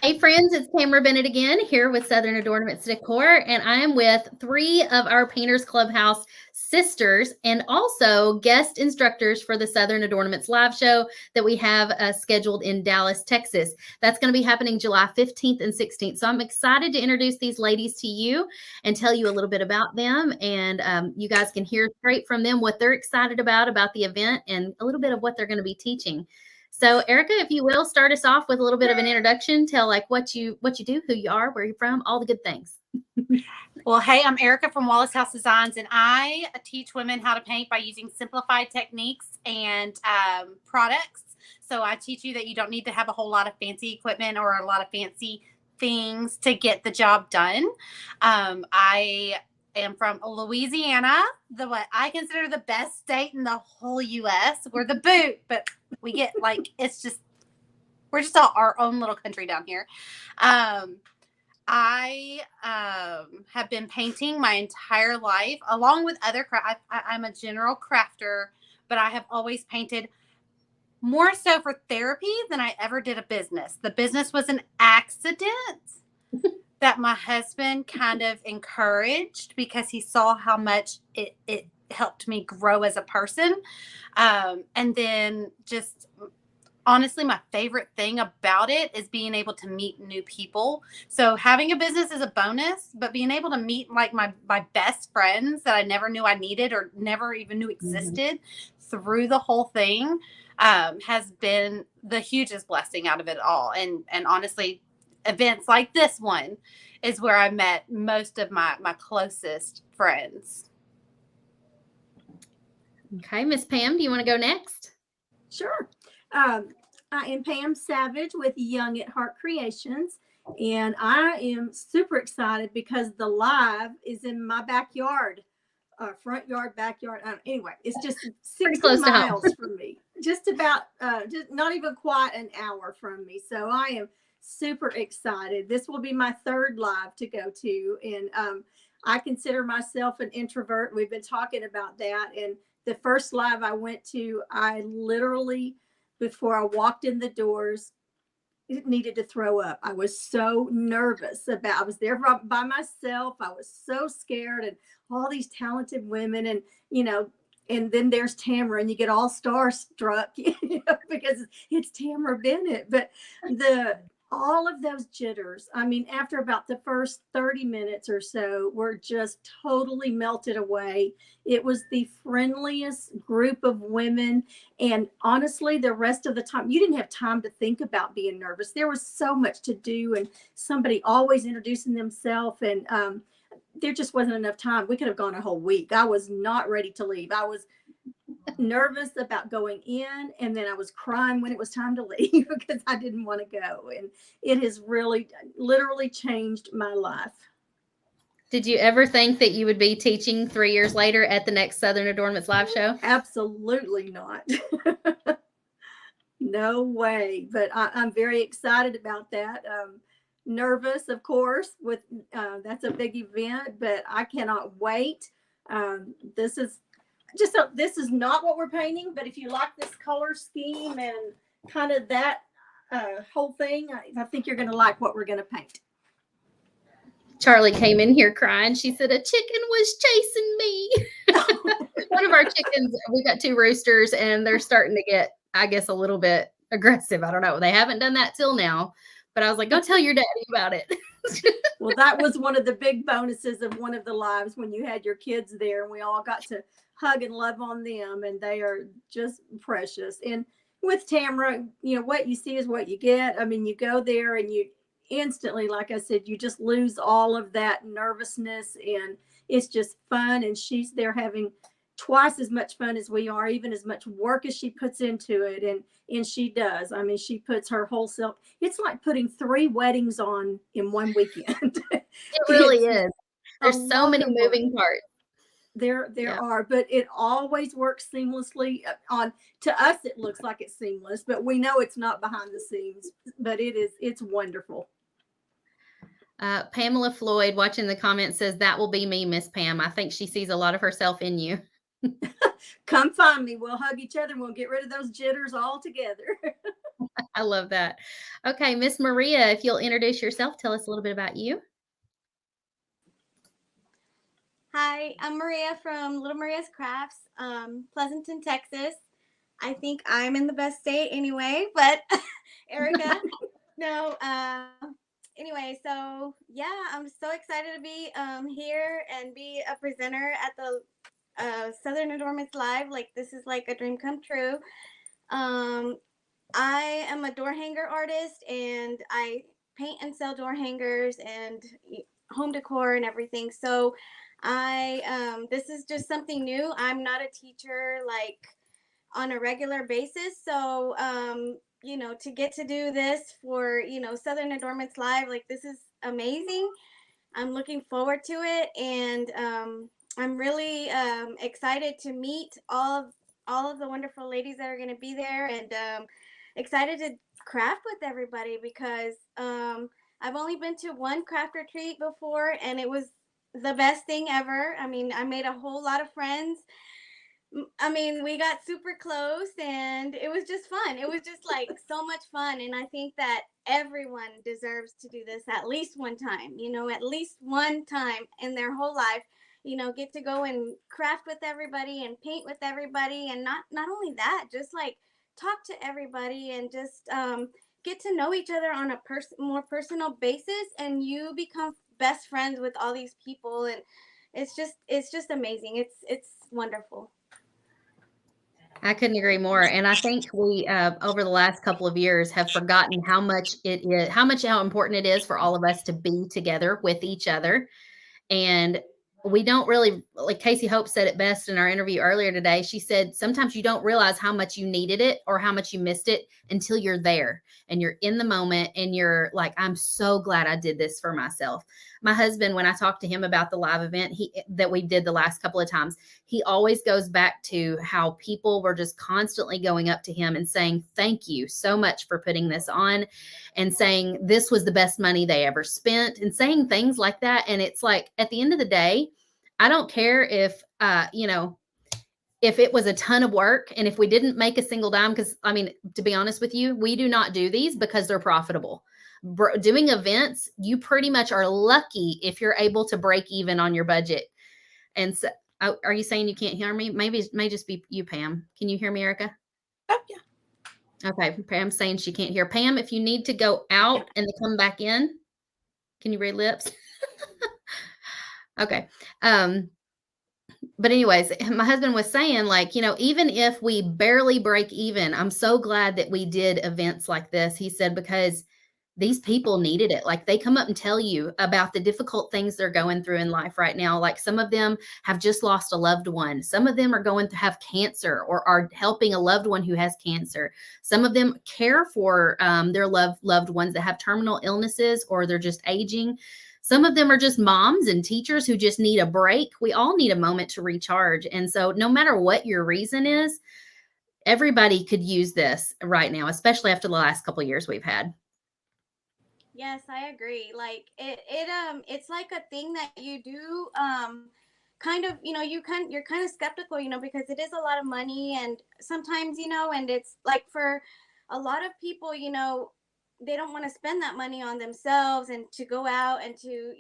Hey friends, it's Tamara Bennett again here with Southern Adornments Decor, and I am with 3 of our Painters Clubhouse sisters and also guest instructors for the Southern Adornments live show that we have scheduled in Dallas, Texas. That's going to be happening July 15th and 16th. So I'm excited to introduce these ladies to you and tell you a little bit about them, and you guys can hear straight from them what they're excited about the event and a little bit of what they're going to be teaching. So, Erica, if you will, start us off with a little bit of an introduction. Tell like what you do, who you are, where you're from, all the good things. Well, hey, I'm Erica from Wallace House Designs, and I teach women how to paint by using simplified techniques and products. So I teach you that you don't need to have a whole lot of fancy equipment or a lot of fancy things to get the job done. I am from Louisiana, what I consider the best state in the whole U.S. We're the boot, but we get like we're just our own little country down here. I have been painting my entire life, along with other I'm a general crafter, but I have always painted more so for therapy than I ever did a business. The business was an accident that my husband kind of encouraged because he saw how much it helped me grow as a person. And then just honestly, my favorite thing about it is being able to meet new people. So having a business is a bonus, but being able to meet like my best friends that I never knew I needed or never even knew existed through the whole thing has been the hugest blessing out of it all. And honestly, events like this one is where I met most of my closest friends. Okay, Miss Pam, do you want to go next? Sure. I am Pam Savage with Young at Heart Creations, and I am super excited because the live is in my backyard, front yard, backyard. Anyway, it's just 60 miles from me, just about, just not even quite an hour from me. So I am super excited. This will be my third live to go to, and I consider myself an introvert. We've been talking about that, and the first live I went to, I literally, before I walked in the doors, needed to throw up. I was so nervous I was there by myself. I was so scared, and all these talented women, and and then there's Tamara, and you get all starstruck, because it's Tamara Bennett. But all of those jitters, I mean, after about the first 30 minutes or so, were just totally melted away. It was the friendliest group of women. And honestly, the rest of the time, you didn't have time to think about being nervous. There was so much to do, and somebody always introducing themselves. And there just wasn't enough time. We could have gone a whole week. I was not ready to leave. I was nervous about going in, and then I was crying when it was time to leave because I didn't want to go. And it has really literally changed my life. Did you ever think that you would be teaching 3 years later at the next Southern Adornments live show? Absolutely not. No way. But I'm very excited about that. Nervous, of course, with that's a big event, but I cannot wait. This is not what we're painting, but if you like this color scheme and kind of that whole thing, I think you're going to like what we're going to paint. Charlie came in here crying. She said, a chicken was chasing me. One of our chickens, we got 2 roosters, and they're starting to get, I guess, a little bit aggressive. I don't know. They haven't done that till now, but I was like, go tell your daddy about it. Well, that was one of the big bonuses of one of the lives when you had your kids there, and we all got to hug and love on them, and they are just precious. And with Tamara, what you see is what you get. I mean, you go there and you instantly, like I said, you just lose all of that nervousness, and it's just fun. And she's there having twice as much fun as we are, even as much work as she puts into it. And she does. I mean, she puts her whole self. It's like putting 3 weddings on in one weekend. It really is. There's so many moving parts. There are, but it always works seamlessly. To us, it looks like it's seamless, but we know it's not behind the scenes. But it's wonderful. Pamela Floyd watching the comments says, that will be me, Miss Pam. I think she sees a lot of herself in you. Come find me. We'll hug each other and we'll get rid of those jitters all together. I love that. Okay, Miss Maria, if you'll introduce yourself, tell us a little bit about you. Hi, I'm Maria from Little Maria's Crafts, Pleasanton, Texas. I think I'm in the best state anyway, but Erica, no. Anyway, so yeah, I'm so excited to be here and be a presenter at the Southern Adornments Live. Like, this is like a dream come true. Um, I am a door hanger artist, and I paint and sell door hangers and home decor and everything. So this is just something new. I'm not a teacher like on a regular basis. So to get to do this for, Southern Adornments Live, like, this is amazing. I'm looking forward to it, and I'm really excited to meet all of the wonderful ladies that are going to be there, and excited to craft with everybody because I've only been to one craft retreat before, and it was the best thing ever. I mean, I made a whole lot of friends. I mean, we got super close, and it was just fun. It was just like so much fun. And I think that everyone deserves to do this at least one time, at least one time in their whole life, get to go and craft with everybody and paint with everybody. And not only that, just like talk to everybody and just get to know each other on a more personal basis. And you become best friends with all these people. And it's just amazing. It's wonderful. I couldn't agree more. And I think we, over the last couple of years, have forgotten how much how important it is for all of us to be together with each other. And we don't really, like Casey Hope said it best in our interview earlier today. She said, sometimes you don't realize how much you needed it or how much you missed it until you're there and you're in the moment and you're like, I'm so glad I did this for myself. My husband, when I talked to him about the live event that we did the last couple of times, he always goes back to how people were just constantly going up to him and saying, thank you so much for putting this on, and saying this was the best money they ever spent, and saying things like that. And it's like, at the end of the day, I don't care if, if it was a ton of work and if we didn't make a single dime, because I mean, to be honest with you, we do not do these because they're profitable. Doing events, you pretty much are lucky if you're able to break even on your budget. And so, are you saying you can't hear me? Maybe it may just be you, Pam. Can you hear me, Erica? Oh, yeah. Okay, Pam's saying she can't hear. Pam, if you need to go out and come back in, can you read lips? Okay. But anyways, my husband was saying, like, even if we barely break even, I'm so glad that we did events like this. He said, because these people needed it. Like, they come up and tell you about the difficult things they're going through in life right now. Like, some of them have just lost a loved one. Some of them are going to have cancer or are helping a loved one who has cancer. Some of them care for their loved ones that have terminal illnesses, or they're just aging. Some of them are just moms and teachers who just need a break. We all need a moment to recharge. And so no matter what your reason is, everybody could use this right now, especially after the last couple of years we've had. Yes, I agree. Like, it's like a thing that you do kind of, you're kind of skeptical, because it is a lot of money, and sometimes, and it's like, for a lot of people, they don't want to spend that money on themselves and to go out and to,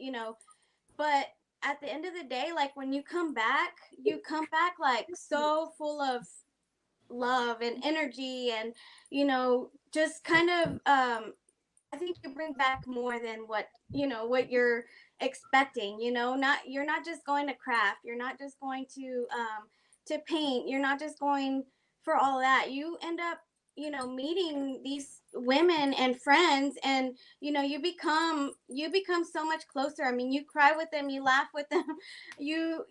but at the end of the day, like, when you come back like so full of love and energy, and just kind of I think you bring back more than what you're expecting. You're not just going to craft. You're not just going to paint. You're not just going for all that. You end up meeting these women and friends, and you become so much closer. I mean, you cry with them, you laugh with them, you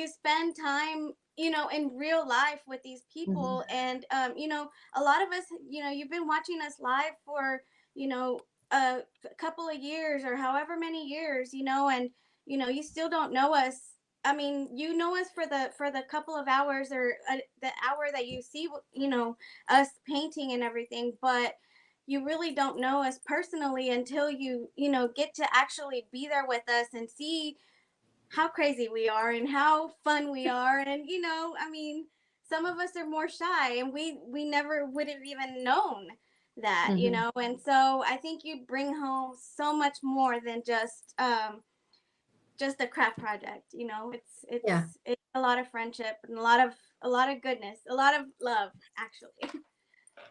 spend time in real life with these people. And a lot of us, you've been watching us live for you know a couple of years or however many years, and you still don't know us. I mean, you know us for the couple of hours, or the hour that you see, us painting and everything, but you really don't know us personally until you get to actually be there with us and see how crazy we are and how fun we are. And I mean, some of us are more shy, and we never would have even known that, you know. And so I think you bring home so much more than just a craft project, you know. It's a lot of friendship and a lot of goodness, a lot of love, actually.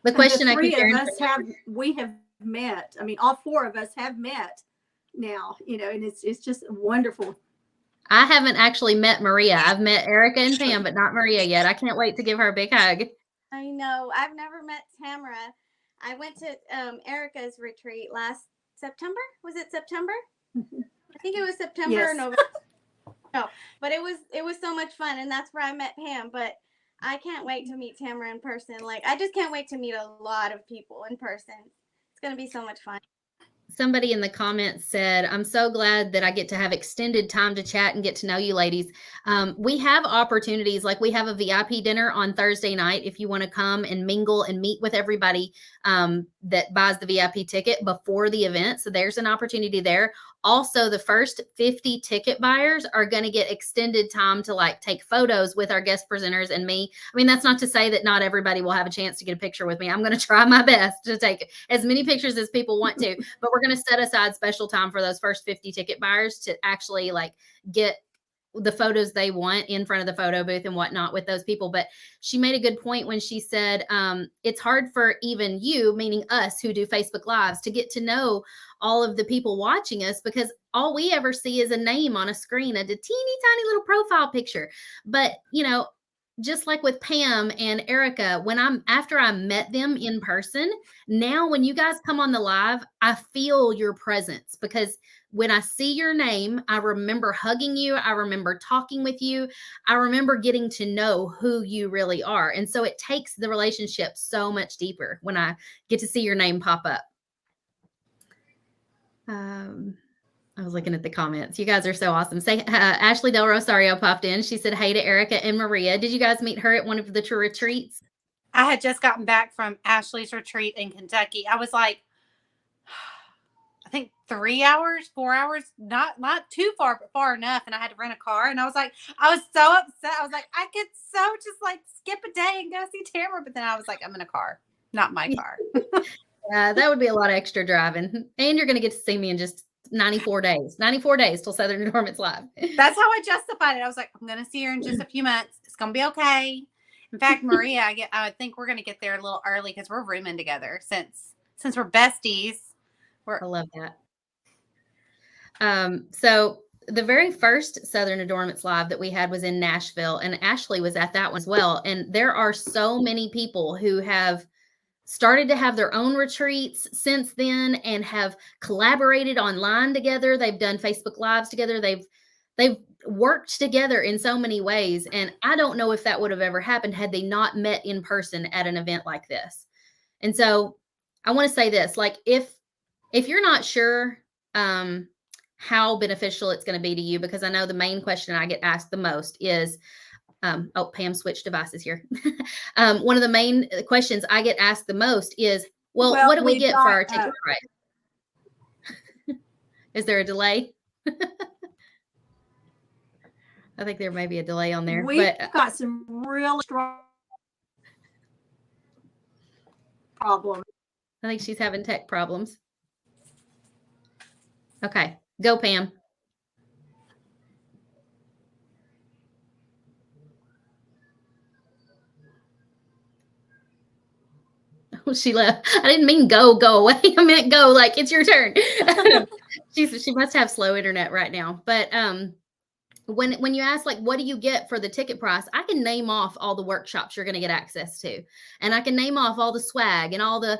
The question the I keep three of hearing, us have met. I mean, all four of us have met now, you know, and it's just wonderful. I haven't actually met Maria. I've met Erica and Pam, but not Maria yet. I can't wait to give her a big hug. I know. I've never met Tamara. I went to Erica's retreat last September. Was it September? I think it was September or Yes. November. No, but it was so much fun, and that's where I met Pam. But I can't wait to meet Tamara in person. Like, I just can't wait to meet a lot of people in person. It's gonna be so much fun. Somebody in the comments said, I'm so glad that I get to have extended time to chat and get to know you ladies. We have opportunities, like we have a VIP dinner on Thursday night. If you want to come and mingle and meet with everybody that buys the VIP ticket before the event. So there's an opportunity there. Also, the first 50 ticket buyers are going to get extended time to like take photos with our guest presenters and me. I mean, that's not to say that not everybody will have a chance to get a picture with me. I'm going to try my best to take as many pictures as people want to, but we're going to set aside special time for those first 50 ticket buyers to actually like get the photos they want in front of the photo booth and whatnot with those people. But she made a good point when she said, it's hard for even you, meaning us who do Facebook Lives, to get to know all of the people watching us, because all we ever see is a name on a screen, a teeny tiny little profile picture. But, you know, just like with Pam and Erica, after I met them in person, now when you guys come on the live, I feel your presence, because when I see your name, I remember hugging you. I remember talking with you. I remember getting to know who you really are. And so it takes the relationship so much deeper when I get to see your name pop up. I was looking at the comments. You guys are so awesome. Say, Ashley Del Rosario popped in. She said, hey to Erica and Maria. Did you guys meet her at one of the retreats? I had just gotten back from Ashley's retreat in Kentucky. I was like, I think 3 hours, 4 hours, not too far, but far enough. And I had to rent a car. And I was so upset. I was like, I could so just like skip a day and go see Tamara. But then I was like, I'm in a car, not my car. That would be a lot of extra driving. And you're going to get to see me in just 94 days till Southern Adornment's live. That's how I justified it. I was like, I'm going to see her in just a few months. It's going to be okay. In fact, Maria, I think we're going to get there a little early because we're rooming together since we're besties. I love that. So the very first Southern Adornments Live that we had was in Nashville, and Ashley was at that one as well. And there are so many people who have started to have their own retreats since then and have collaborated online together. They've done Facebook Lives together. They've worked together in so many ways. And I don't know if that would have ever happened had they not met in person at an event like this. And so I want to say this, like, if you're not sure how beneficial it's going to be to you, because I know the main question I get asked the most is, Pam switched devices here. One of the main questions I get asked the most is, well what do we get for our ticket price? Is there a delay? I think there may be a delay on there. We've got some real strong problems. I think she's having tech problems. Okay, go Pam. Oh, she left. I didn't mean go away. I meant go, like it's your turn. She must have slow internet right now. But when you ask, like, what do you get for the ticket price, I can name off all the workshops you're going to get access to. And I can name off all the swag and all the,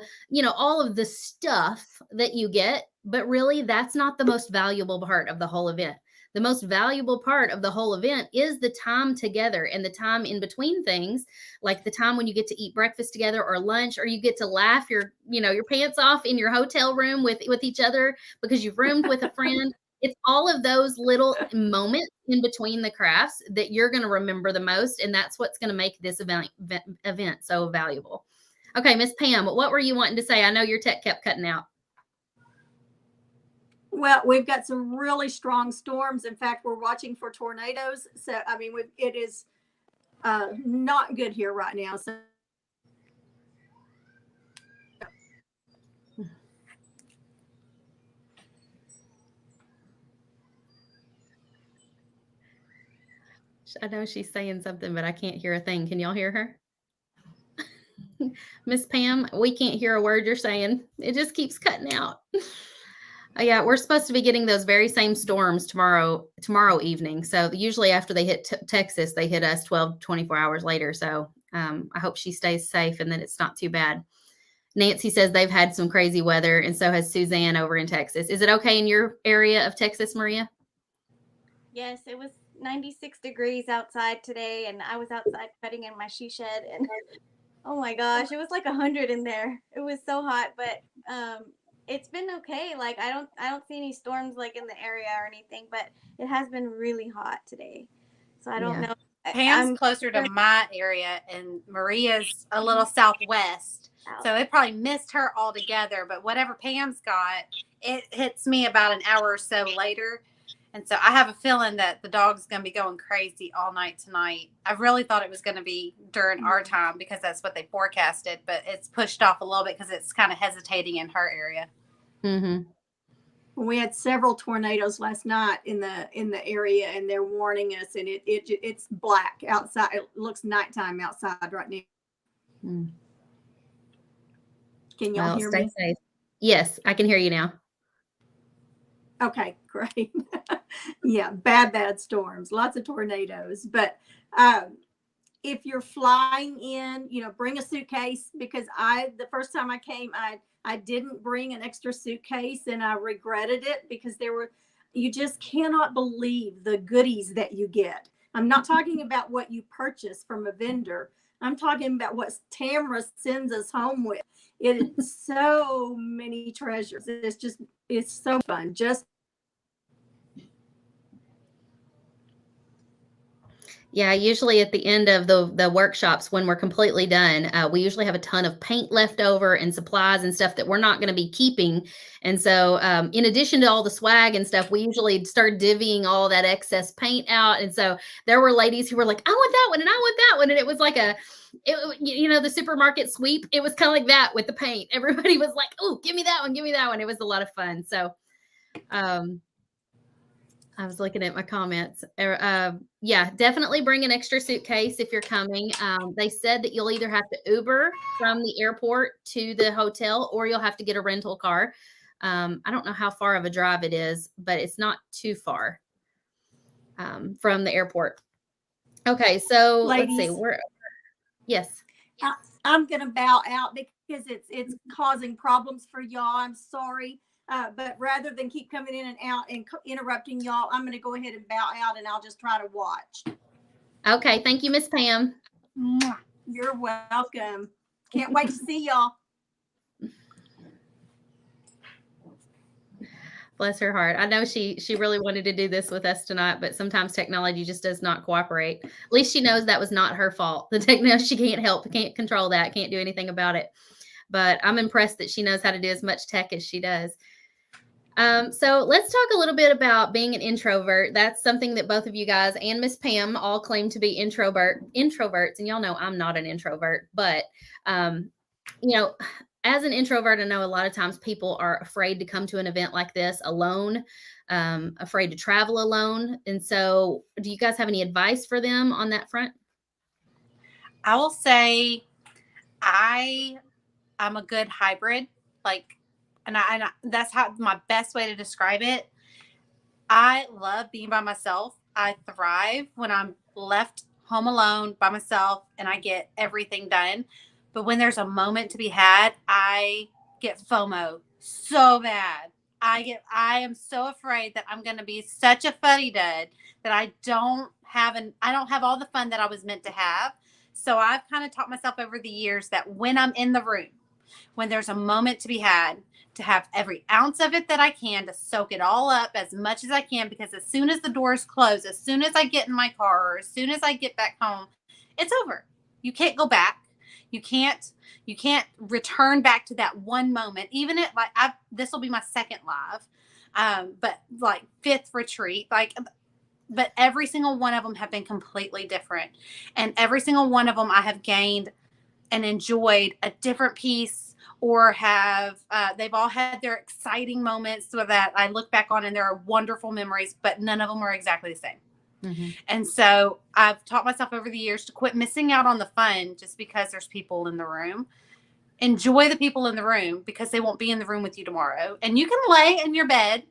all of the stuff that you get. But really, that's not the most valuable part of the whole event. The most valuable part of the whole event is the time together and the time in between things, like the time when you get to eat breakfast together or lunch, or you get to laugh your pants off in your hotel room with each other because you've roomed with a friend. It's all of those little moments in between the crafts that you're going to remember the most. And that's what's going to make this event so valuable. Okay, Miss Pam, what were you wanting to say? I know your tech kept cutting out. Well, we've got some really strong storms. In fact, we're watching for tornadoes. So, I mean, it is not good here right now. So I know she's saying something, but I can't hear a thing. Can y'all hear her? Miss Pam, we can't hear a word you're saying. It just keeps cutting out. Yeah, we're supposed to be getting those very same storms tomorrow evening. So usually after they hit Texas, they hit us 12, 24 hours later. So I hope she stays safe and that it's not too bad. Nancy says they've had some crazy weather, and so has Suzanne over in Texas. Is it okay in your area of Texas, Maria? Yes, it was 96 degrees outside today, and I was outside cutting in my she shed, and oh my gosh, it was like 100 in there. It was so hot, but it's been okay. Like I don't see any storms like in the area or anything, but it has been really hot today. So I don't know. Pam's closer to my area, and Maria's a little southwest. So it probably missed her altogether. But whatever Pam's got, it hits me about an hour or so later. And so I have a feeling that the dog's going to be going crazy all night tonight. I really thought it was going to be during our time because that's what they forecasted. But it's pushed off a little bit because it's kind of hesitating in her area. Mm-hmm. We had several tornadoes last night in the area, and they're warning us. And it's black outside. It looks nighttime outside right now. Mm. Can y'all hear me? Safe. Yes, I can hear you now. Okay, great. Yeah, bad storms, lots of tornadoes. But if you're flying in, bring a suitcase, because the first time I came, I didn't bring an extra suitcase, and I regretted it because you just cannot believe the goodies that you get. I'm not talking about what you purchase from a vendor. I'm talking about what Tamara sends us home with. It is so many treasures. It's so fun. Yeah, usually at the end of the workshops, when we're completely done, we usually have a ton of paint left over and supplies and stuff that we're not going to be keeping. And so in addition to all the swag and stuff, we usually start divvying all that excess paint out. And so there were ladies who were like, I want that one and I want that one. And it was like the supermarket sweep. It was kind of like that with the paint. Everybody was like, oh, give me that one. Give me that one. It was a lot of fun. So I was looking at my comments. Yeah, definitely bring an extra suitcase if you're coming. They said that you'll either have to Uber from the airport to the hotel, or you'll have to get a rental car. I don't know how far of a drive it is, but it's not too far from the airport. Okay, so Ladies, let's see. Yes. I'm going to bow out because it's causing problems for y'all. I'm sorry. But rather than keep coming in and out and interrupting y'all, I'm going to go ahead and bow out, and I'll just try to watch. Okay. Thank you, Miss Pam. You're welcome. Can't wait to see y'all. Bless her heart. I know she really wanted to do this with us tonight, but sometimes technology just does not cooperate. At least she knows that was not her fault. The technology, she can't help, can't control that, can't do anything about it. But I'm impressed that she knows how to do as much tech as she does. So let's talk a little bit about being an introvert. That's something that both of you guys and Miss Pam all claim to be introverts. And y'all know I'm not an introvert, but, as an introvert, I know a lot of times people are afraid to come to an event like this alone, afraid to travel alone. And so do you guys have any advice for them on that front? I will say I'm a good hybrid, and that's how my best way to describe it. I love being by myself. I thrive when I'm left home alone by myself and I get everything done. But when there's a moment to be had, I get FOMO so bad. I am so afraid that I'm going to be such a fuddy-dud that I don't have all the fun that I was meant to have. So I've kind of taught myself over the years that when I'm in the room, when there's a moment to be had, to have every ounce of it that I can, to soak it all up as much as I can, because as soon as the doors close, as soon as I get in my car, or as soon as I get back home, it's over. You can't go back. You can't return back to that one moment. Even this will be my second live, but like fifth retreat, but every single one of them have been completely different. And every single one of them I have gained and enjoyed a different piece, or they've all had their exciting moments so that I look back on and there are wonderful memories, but none of them are exactly the same. And so I've taught myself over the years to quit missing out on the fun just because there's people in the room. Enjoy the people in the room because they won't be in the room with you tomorrow. And you can lay in your bed,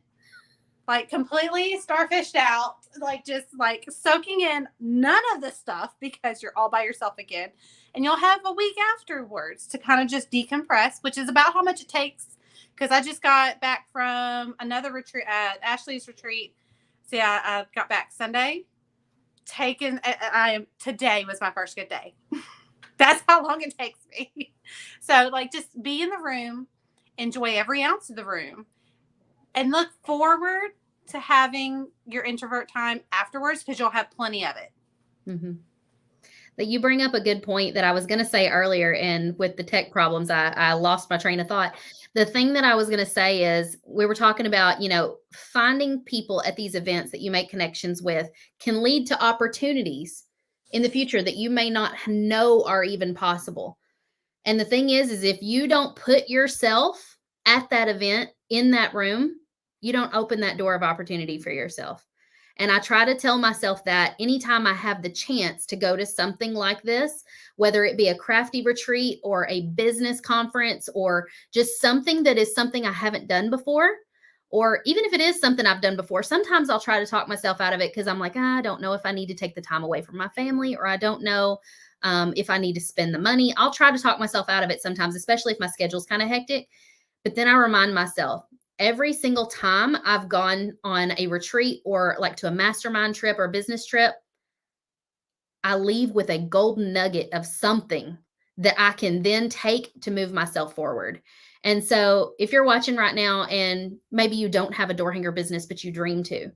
like completely starfished out, like just like soaking in none of the stuff because you're all by yourself again. And you'll have a week afterwards to kind of just decompress, which is about how much it takes. Because I just got back from another retreat, Ashley's retreat. See, I got back Sunday. Today was my first good day. That's how long it takes me. So, like, just be in the room, enjoy every ounce of the room, and look forward to having your introvert time afterwards because you'll have plenty of it. That you bring up a good point that I was going to say earlier, and with the tech problems, I lost my train of thought. The thing that I was going to say is we were talking about, finding people at these events that you make connections with can lead to opportunities in the future that you may not know are even possible. And the thing is if you don't put yourself at that event in that room, you don't open that door of opportunity for yourself. And I try to tell myself that anytime I have the chance to go to something like this, whether it be a crafty retreat or a business conference or just something that is something I haven't done before, or even if it is something I've done before, sometimes I'll try to talk myself out of it because I'm like, I don't know if I need to take the time away from my family, or I don't know if I need to spend the money. I'll try to talk myself out of it sometimes, especially if my schedule's kind of hectic. But then I remind myself, every single time I've gone on a retreat or like to a mastermind trip or business trip, I leave with a golden nugget of something that I can then take to move myself forward. And so if you're watching right now and maybe you don't have a door hanger business, but you dream to,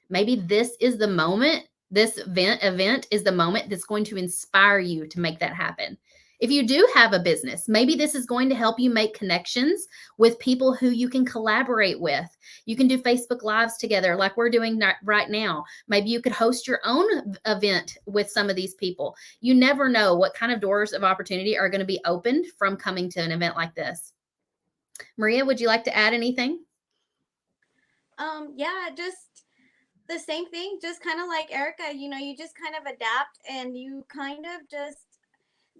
maybe this is the moment. This event is the moment that's going to inspire you to make that happen. If you do have a business, maybe this is going to help you make connections with people who you can collaborate with. You can do Facebook Lives together like we're doing right now. Maybe you could host your own event with some of these people. You never know what kind of doors of opportunity are going to be opened from coming to an event like this. Maria, would you like to add anything? Yeah, just the same thing, just kind of like Erica, you just kind of adapt, and you kind of just,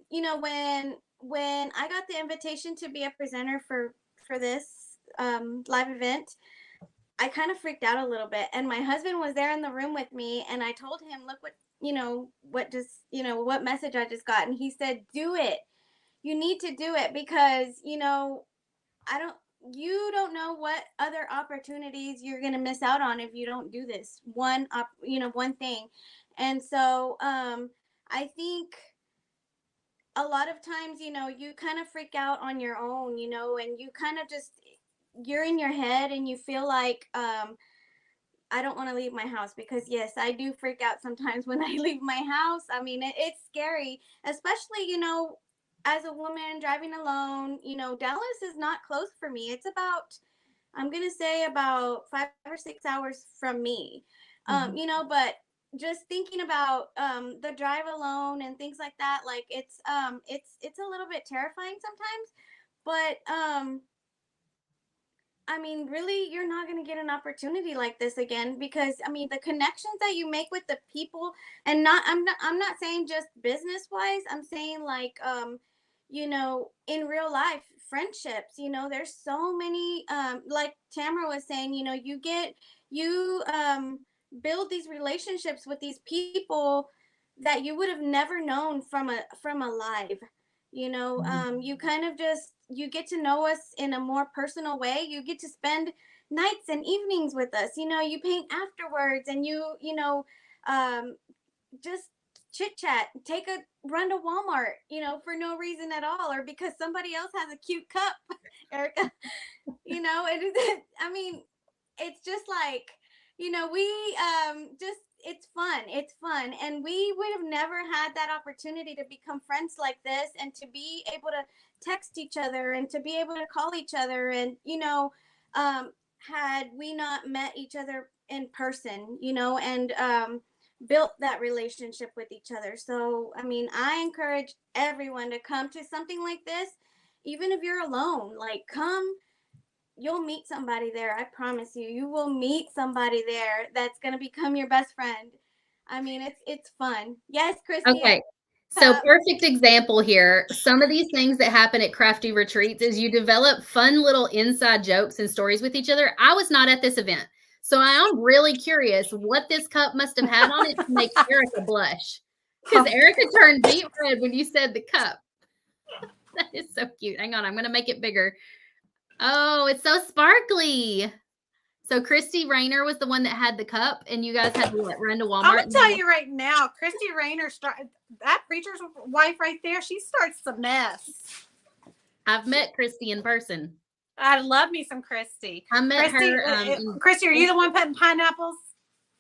when I got the invitation to be a presenter for this live event, I kind of freaked out a little bit, and my husband was there in the room with me, and I told him, look what message I just got, and he said, do it. You need to do it because, you don't know what other opportunities you're going to miss out on if you don't do this one thing. And so I think a lot of times, you kind of freak out on your own, and you kind of just, you're in your head and you feel like, I don't want to leave my house, because yes, I do freak out sometimes when I leave my house. I mean, it's scary, especially, as a woman driving alone. Dallas is not close for me. It's about, I'm going to say about 5 or 6 hours from me. But just thinking about the drive alone and things like that, like it's a little bit terrifying sometimes, but I mean, really, you're not going to get an opportunity like this again, because I mean, the connections that you make with the people, and I'm not saying just business wise. I'm saying like, in real life friendships, there's so many, like Tamara was saying, you build these relationships with these people that you would have never known from a live. You kind of just, you get to know us in a more personal way. You get to spend nights and evenings with us. You paint afterwards, and just chit chat, take a run to Walmart, for no reason at all, or because somebody else has a cute cup, Erica. I mean, it's just like, we just, it's fun, and we would have never had that opportunity to become friends like this, and to be able to text each other, and to be able to call each other, and had we not met each other in person, and built that relationship with each other. So I mean, I encourage everyone to come to something like this, even if you're alone. Like, come, you'll meet somebody there. I promise you, you will meet somebody there that's going to become your best friend. I mean, it's fun. Yes, Christy. Okay. So Cup. perfect example here. Some of these things that happen at crafty retreats is you develop fun little inside jokes and stories with each other. I was not at this event, so I am really curious what this cup must have had on it to make Erica blush. Because Erica turned deep red when you said the cup. That is so cute. Hang on, I'm going to make it bigger. Oh, it's so sparkly. So Christy Rayner was the one that had the cup, and you guys had to run to Walmart. I'm gonna tell you right now, Christy Rayner, that preacher's wife right there, she starts the mess. I've met Christy in person. I love me some Christy. I met Christy, her. Christy, are you the one putting pineapples?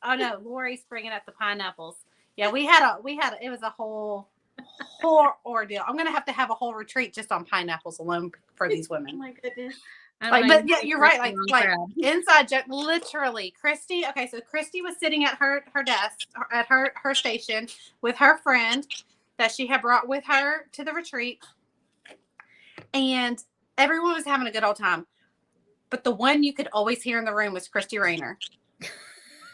Oh no, Lori's bringing up the pineapples. Yeah, it was a whole ordeal. I'm gonna have a whole retreat just on pineapples alone for these women. Oh my goodness. But yeah, you're right. Like inside joke, literally. Christy. Okay, so Christy was sitting at her desk at her station with her friend that she had brought with her to the retreat, and everyone was having a good old time. But the one you could always hear in the room was Christy Rayner.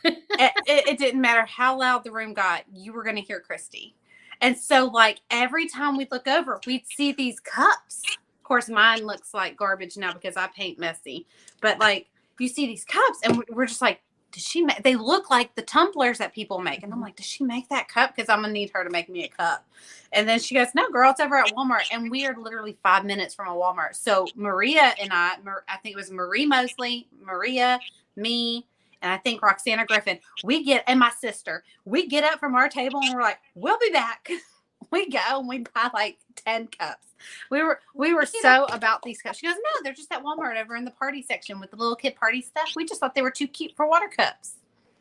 It didn't matter how loud the room got, you were going to hear Christy. And so, like every time we'd look over, we'd see these cups. Of course, mine looks like garbage now because I paint messy. But like, you see these cups, and we're just like, does she make? They look like the tumblers that people make, and I'm like, does she make that cup? Because I'm gonna need her to make me a cup. And then she goes, no, girl, it's over at Walmart, and we are literally 5 minutes from a Walmart. So Maria and I think it was Marie Mosley, Maria, me, and I think Roxana Griffin. And my sister. We get up from our table and we're like, we'll be back. We go and we buy like 10 cups. We were so about these cups. She goes, no, they're just at Walmart over in the party section with the little kid party stuff. We just thought they were too cute for water cups.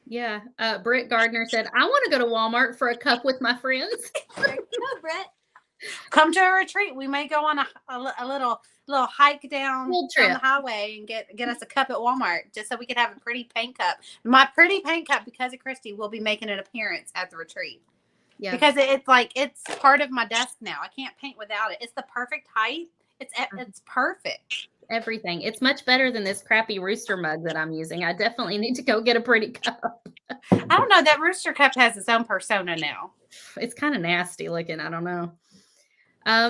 Yeah. Britt Gardner said, I want to go to Walmart for a cup with my friends. There you go, Brett. Come to a retreat. We may go on a little hike down the highway and get us a cup at Walmart just so we could have a pretty paint cup. My pretty paint cup, because of Christy, will be making an appearance at the retreat. Yeah. Because it's part of my desk now. I can't paint without it. It's the perfect height. It's perfect. Everything. It's much better than this crappy rooster mug that I'm using. I definitely need to go get a pretty cup. I don't know. That rooster cup has its own persona now. It's kind of nasty looking. I don't know.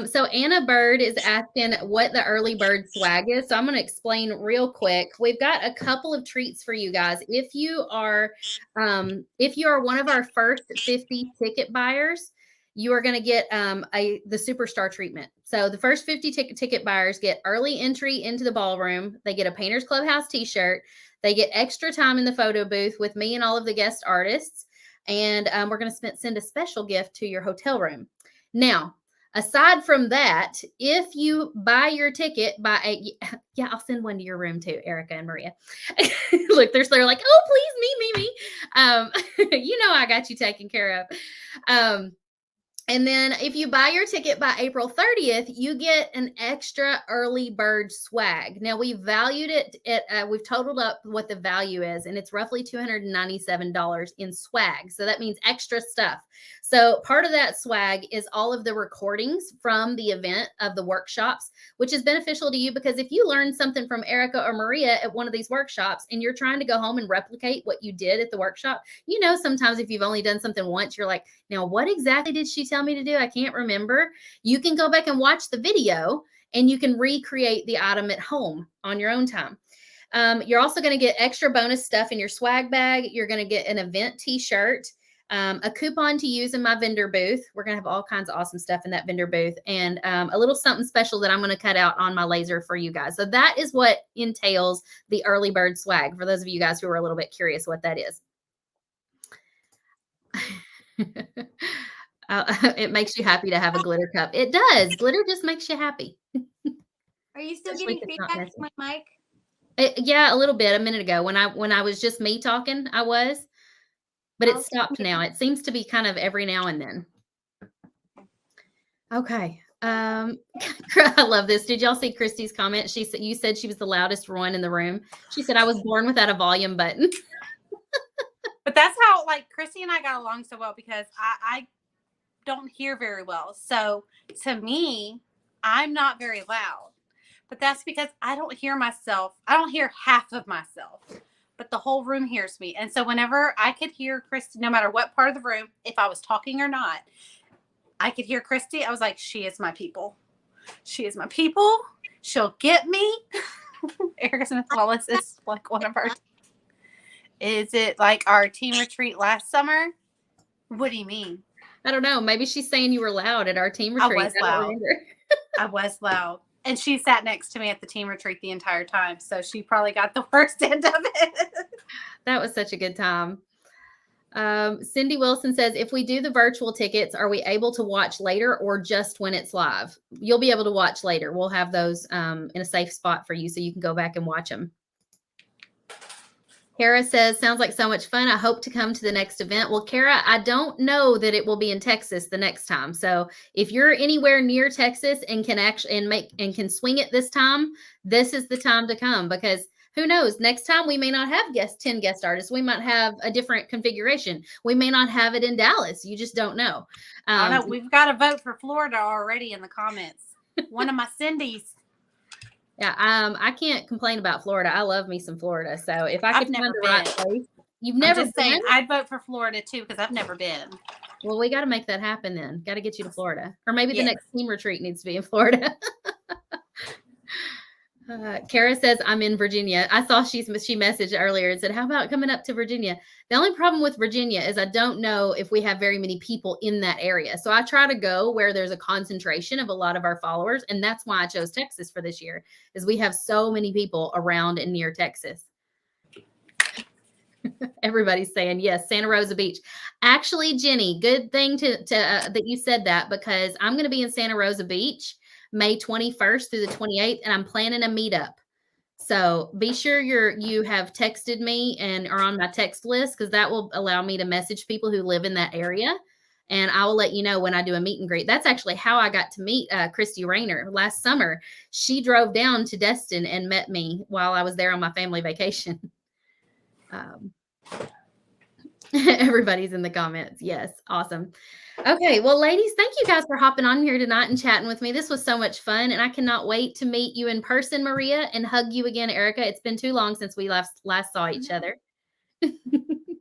So Anna Bird is asking what the early bird swag is. So I'm going to explain real quick. We've got a couple of treats for you guys. If you are one of our first 50 ticket buyers, you are going to get the superstar treatment. So the first 50 ticket buyers get early entry into the ballroom. They get a Painters Clubhouse t-shirt. They get extra time in the photo booth with me and all of the guest artists. And we're going to send a special gift to your hotel room. Now, aside from that, if you buy your ticket I'll send one to your room too, Erica and Maria. Look, they're like, oh, please, me. I got you taken care of. And then if you buy your ticket by April 30th, you get an extra early bird swag. Now we valued it we've totaled up what the value is, and it's roughly $297 in swag. So that means extra stuff. So part of that swag is all of the recordings from the event of the workshops, which is beneficial to you because if you learn something from Erica or Maria at one of these workshops and you're trying to go home and replicate what you did at the workshop, sometimes if you've only done something once, you're like, now what exactly did she tell me to do? I can't remember. You can go back and watch the video and you can recreate the item at home on your own time. You're also going to get extra bonus stuff in your swag bag. You're going to get an event t-shirt, a coupon to use in my vendor booth. We're going to have all kinds of awesome stuff in that vendor booth, and a little something special that I'm going to cut out on my laser for you guys. So that is what entails the early bird swag, for those of you guys who are a little bit curious what that is. It makes you happy to have a glitter cup. It does. Glitter just makes you happy. Are you still getting feedback from my mic? Yeah, a little bit a minute ago when I was just me talking, I was. But it stopped now. It seems to be kind of every now and then. Okay. I love this. Did y'all see Christy's comment? You said she was the loudest one in the room. She said, I was born without a volume button. But that's how Christy and I got along so well, because I don't hear very well. So to me, I'm not very loud. But that's because I don't hear myself. I don't hear half of myself. but the whole room hears me. And so whenever I could hear Christy, no matter what part of the room, if I was talking or not, I could hear Christy. I was like, she is my people. She is my people. She'll get me. Erica Smith Wallace is like one of our. Is it like our team retreat last summer? What do you mean? I don't know. Maybe she's saying you were loud at our team retreat. I was loud. I was loud. And she sat next to me at the team retreat the entire time. So she probably got the worst end of it. That was such a good time. Cindy Wilson says, if we do the virtual tickets, are we able to watch later or just when it's live? You'll be able to watch later. We'll have those in a safe spot for you so you can go back and watch them. Kara says, sounds like so much fun. I hope to come to the next event. Well, Kara, I don't know that it will be in Texas the next time. So if you're anywhere near Texas and can actually can swing it this time, this is the time to come, because who knows? Next time we may not have 10 guest artists. We might have a different configuration. We may not have it in Dallas. You just don't know. I know. We've got a vote for Florida already in the comments. One of my Cindy's. Yeah, I can't complain about Florida. I love me some Florida. So if I could find the right place, you've never been. Saying, I'd vote for Florida too, because I've never been. Well, we got to make that happen then. Got to get you to Florida, or maybe the next team retreat needs to be in Florida. Kara says, I'm in Virginia. I saw she messaged earlier and said, how about coming up to Virginia? The only problem with Virginia is I don't know if we have very many people in that area. So I try to go where there's a concentration of a lot of our followers. And that's why I chose Texas for this year, is we have so many people around and near Texas. Everybody's saying yes, Santa Rosa Beach. Actually, Jenny, good thing that you said that, because I'm going to be in Santa Rosa Beach May 21st through the 28th, and I'm planning a meetup. So be sure you have texted me and are on my text list, because that will allow me to message people who live in that area, and I will let you know when I do a meet and greet. That's actually how I got to meet Christy Rayner last summer. She drove down to Destin and met me while I was there on my family vacation. Everybody's in the comments. Yes. Awesome. Okay. Well, ladies, thank you guys for hopping on here tonight and chatting with me. This was so much fun, and I cannot wait to meet you in person, Maria, and hug you again, Erica. It's been too long since we last saw each other.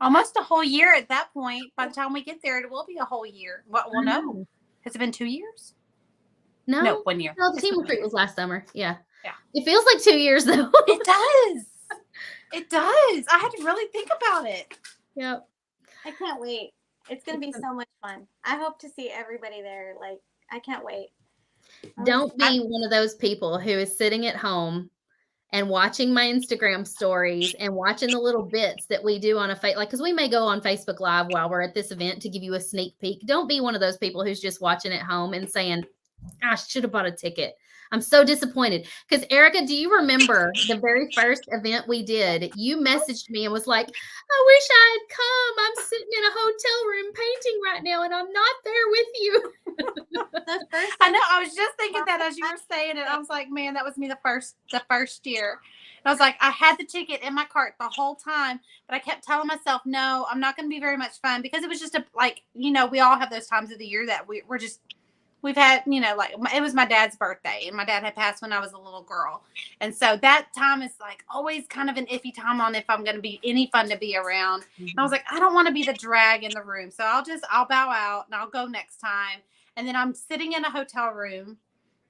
Almost a whole year at that point. By the time we get there, it will be a whole year. Well, no. Has it been 2 years? No, 1 year. No, the team retreat was last summer. Yeah. Yeah. It feels like 2 years though. It does. It does. I had to really think about it. Yep. I can't wait. It's going to be so much fun. I hope to see everybody there. Like, I can't wait. Don't be one of those people who is sitting at home and watching my Instagram stories and watching the little bits that we do on because we may go on Facebook Live while we're at this event to give you a sneak peek. Don't be one of those people who's just watching at home and saying, I should have bought a ticket. I'm so disappointed. Because Erica, do you remember the very first event we did? You messaged me and was like, I wish I had come. I'm sitting in a hotel room painting right now, and I'm not there with you. I know. I was just thinking that as you were saying it. I was like, man, that was me the first year. And I was like, I had the ticket in my cart the whole time, but I kept telling myself, no, I'm not going to be very much fun, because it was just we all have those times of the year that we've had, it was my dad's birthday, and my dad had passed when I was a little girl. And so that time is always kind of an iffy time on if I'm going to be any fun to be around. Mm-hmm. And I was like, I don't want to be the drag in the room. So I'll bow out and I'll go next time. And then I'm sitting in a hotel room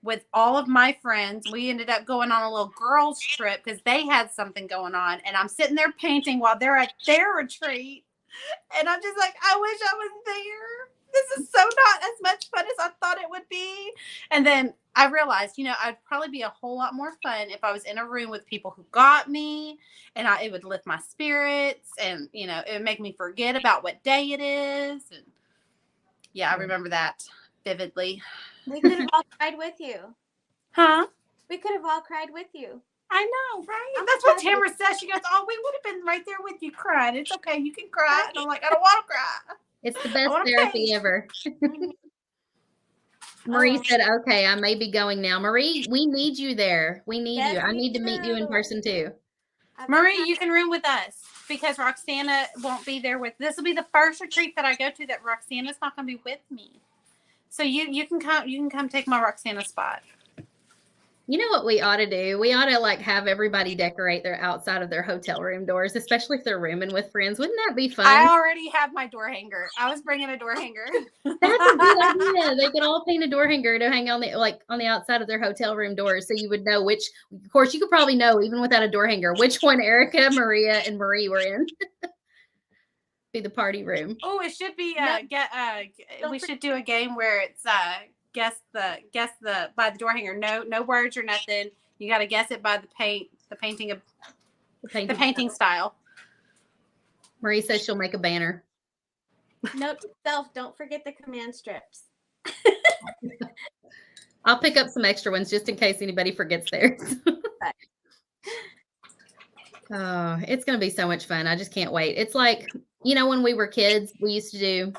with all of my friends. We ended up going on a little girls trip because they had something going on. And I'm sitting there painting while they're at their retreat. And I'm just like, I wish I was there. This is so not as much fun as I thought it would be. And then I realized, I'd probably be a whole lot more fun if I was in a room with people who got me, and it would lift my spirits, and, it would make me forget about what day it is. And yeah, I remember that vividly. We could have all cried with you. Huh? We could have all cried with you. I know, right? That's what Tamara says. She goes, oh, we would have been right there with you crying. It's okay. You can cry. And I'm like, I don't want to cry. It's the best therapy ever. Marie said, okay, I may be going now. Marie, we need you there. We need you. I need to meet you in person too. Marie, you can room with us, because Roxana won't be there this will be the first retreat that I go to that Roxana's not going to be with me. So you can come take my Roxana spot. You know what we ought to do? We ought to like have everybody decorate their outside of their hotel room doors, especially if they're rooming with friends. Wouldn't that be fun? I already have my door hanger. I was bringing a door hanger. That's a good idea. They could all paint a door hanger to hang on the outside of their hotel room doors, so you would know which. Of course, you could probably know even without a door hanger which one Erica, Maria, and Marie were in. Be the party room. Oh, it should be Don't we should do a game where it's guess the by the door hanger. No words or nothing. You got to guess it by the painting of the painting style. Marie says she'll make a banner. Note to self, don't forget the command strips. I'll pick up some extra ones just in case anybody forgets theirs. Oh, it's going to be so much fun. I just can't wait. It's like, when we were kids, we used to do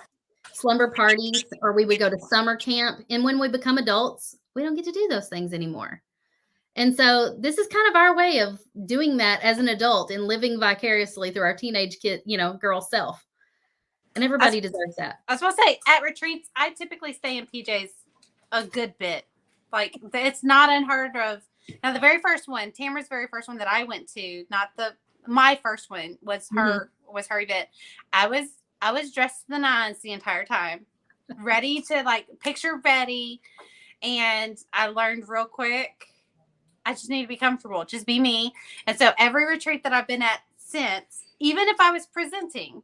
slumber parties or we would go to summer camp. And when we become adults, we don't get to do those things anymore. And so this is kind of our way of doing that as an adult and living vicariously through our teenage kid, girl self. And everybody deserves that. I was supposed to say, at retreats, I typically stay in PJs a good bit. Like, it's not unheard of. Now, the very first one, Tamara's very first one that I went to, my first one was her event. I was dressed to the nines the entire time, ready to picture ready. And I learned real quick, I just need to be comfortable, just be me. And so every retreat that I've been at since, even if I was presenting,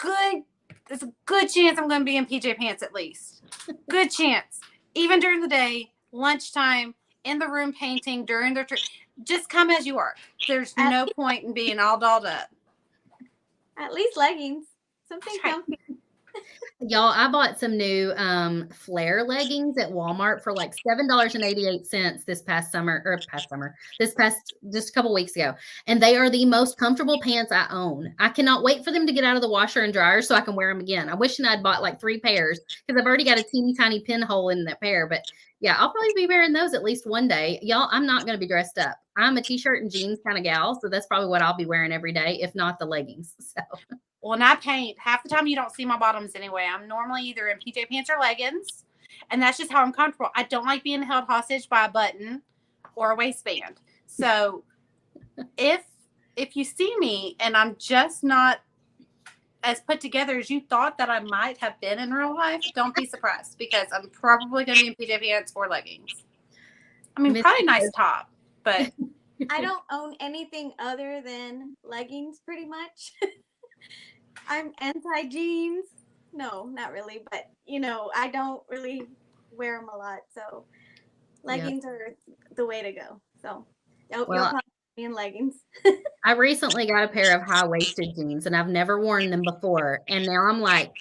there's a good chance I'm going to be in PJ pants at least. Good chance. Even during the day, lunchtime, in the room painting, during the retreat, just come as you are. There's no point in being all dolled up. At least leggings. Something comfy. Y'all, I bought some new flare leggings at Walmart for like $7.88 just a couple weeks ago. And they are the most comfortable pants I own. I cannot wait for them to get out of the washer and dryer so I can wear them again. I wish I'd bought like 3 pairs because I've already got a teeny tiny pinhole in that pair. But yeah, I'll probably be wearing those at least one day. Y'all, I'm not going to be dressed up. I'm a t-shirt and jeans kind of gal. So that's probably what I'll be wearing every day, if not the leggings. So. When I paint, half the time you don't see my bottoms anyway. I'm normally either in PJ pants or leggings, and that's just how I'm comfortable. I don't like being held hostage by a button or a waistband. So if you see me and I'm just not as put together as you thought that I might have been in real life, don't be surprised because I'm probably going to be in PJ pants or leggings. I mean, probably a nice top, but I don't own anything other than leggings pretty much. I'm anti-jeans. No, not really. But, I don't really wear them a lot. So leggings are the way to go. So you'll probably be in leggings. I recently got a pair of high-waisted jeans, and I've never worn them before. And now I'm like,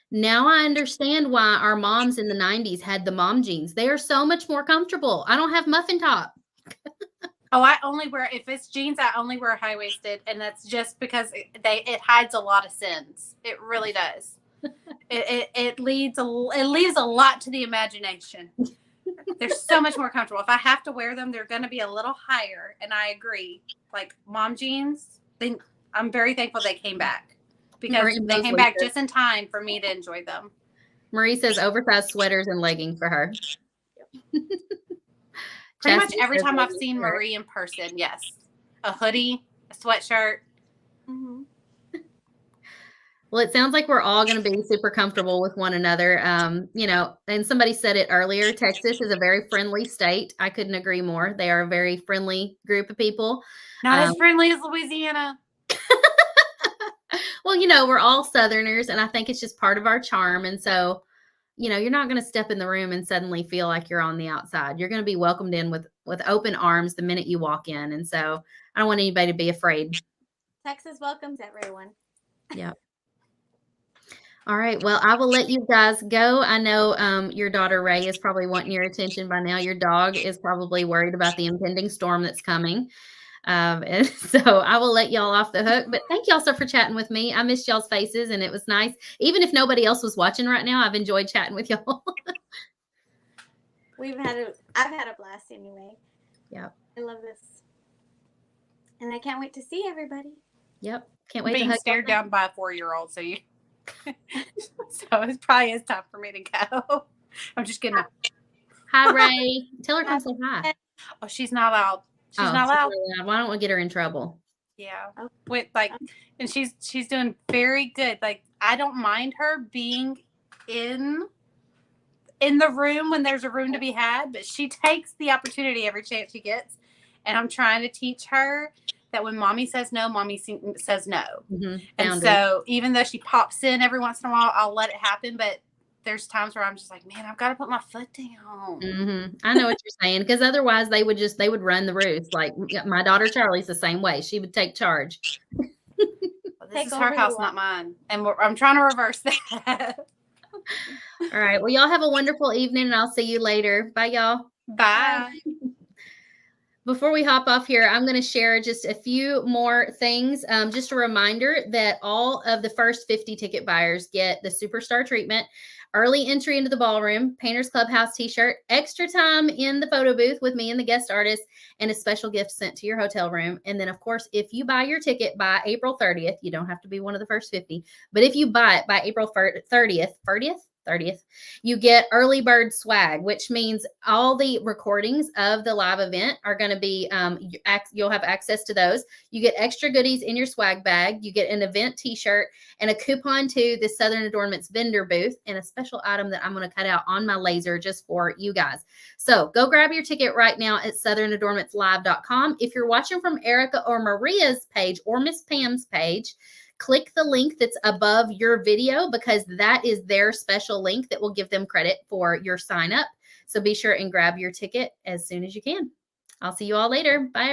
now I understand why our moms in the 90s had the mom jeans. They are so much more comfortable. I don't have muffin top. Oh, I only wear, if it's jeans, I only wear high-waisted, and that's just because it hides a lot of sins. It really does. It leaves a lot to the imagination. They're so much more comfortable. If I have to wear them, they're going to be a little higher, and I agree. Like mom jeans, I'm very thankful they came back because they came back just in time for me to enjoy them. Marie says oversized sweaters and leggings for her. Pretty much every time I've seen Marie in person, yes. A hoodie, a sweatshirt. Mm-hmm. Well, it sounds like we're all going to be super comfortable with one another. And somebody said it earlier, Texas is a very friendly state. I couldn't agree more. They are a very friendly group of people. Not as friendly as Louisiana. Well, we're all Southerners, and I think it's just part of our charm. And so, you're not going to step in the room and suddenly feel like you're on the outside. You're going to be welcomed in with open arms the minute you walk in. And so I don't want anybody to be afraid. Texas welcomes everyone. Yep. All right. Well, I will let you guys go. I know your daughter Ray is probably wanting your attention by now. Your dog is probably worried about the impending storm that's coming. And so I will let y'all off the hook, but thank y'all so for chatting with me. I missed y'all's faces and it was nice. Even if nobody else was watching right now, I've enjoyed chatting with y'all. I've had a blast anyway. Yep. I love this. And I can't wait to see everybody. Yep. Can't wait being to hug stared down by a 4-year-old. So so it probably is time for me to go. I'm just kidding. Hi, Ray. Tell her come say hi. Oh, she's not allowed. She's not allowed. Really loud. Why don't we get her in trouble? Yeah. Oh. With like, and she's doing very good. Like, I don't mind her being in the room when there's a room to be had, but she takes the opportunity every chance she gets. And I'm trying to teach her that when mommy says no, mommy says no. And so even though she pops in every once in a while, I'll let it happen. But there's times where I'm just like, man, I've got to put my foot down. I know what you're saying, because otherwise they would run the roost. Like my daughter Charlie's the same way. She would take charge. Well, this is her house, not mine. And I'm trying to reverse that. All right. Well, y'all have a wonderful evening, and I'll see you later. Bye, y'all. Bye. Before we hop off here, I'm going to share just a few more things. Just a reminder that all of the first 50 ticket buyers get the Superstar treatment, early entry into the ballroom, Painters Clubhouse t-shirt, extra time in the photo booth with me and the guest artist, and a special gift sent to your hotel room. And then, of course, if you buy your ticket by April 30th, you don't have to be one of the first 50, but if you buy it by April 30th, you get early bird swag, which means all the recordings of the live event are going to be, you'll have access to those. You get extra goodies in your swag bag. You get an event t-shirt and a coupon to the Southern Adornments vendor booth and a special item that I'm going to cut out on my laser just for you guys. So go grab your ticket right now at southernadornmentslive.com. If you're watching from Erica or Maria's page or Miss Pam's page, click the link that's above your video, because that is their special link that will give them credit for your sign up. So be sure and grab your ticket as soon as you can. I'll see you all later. Bye.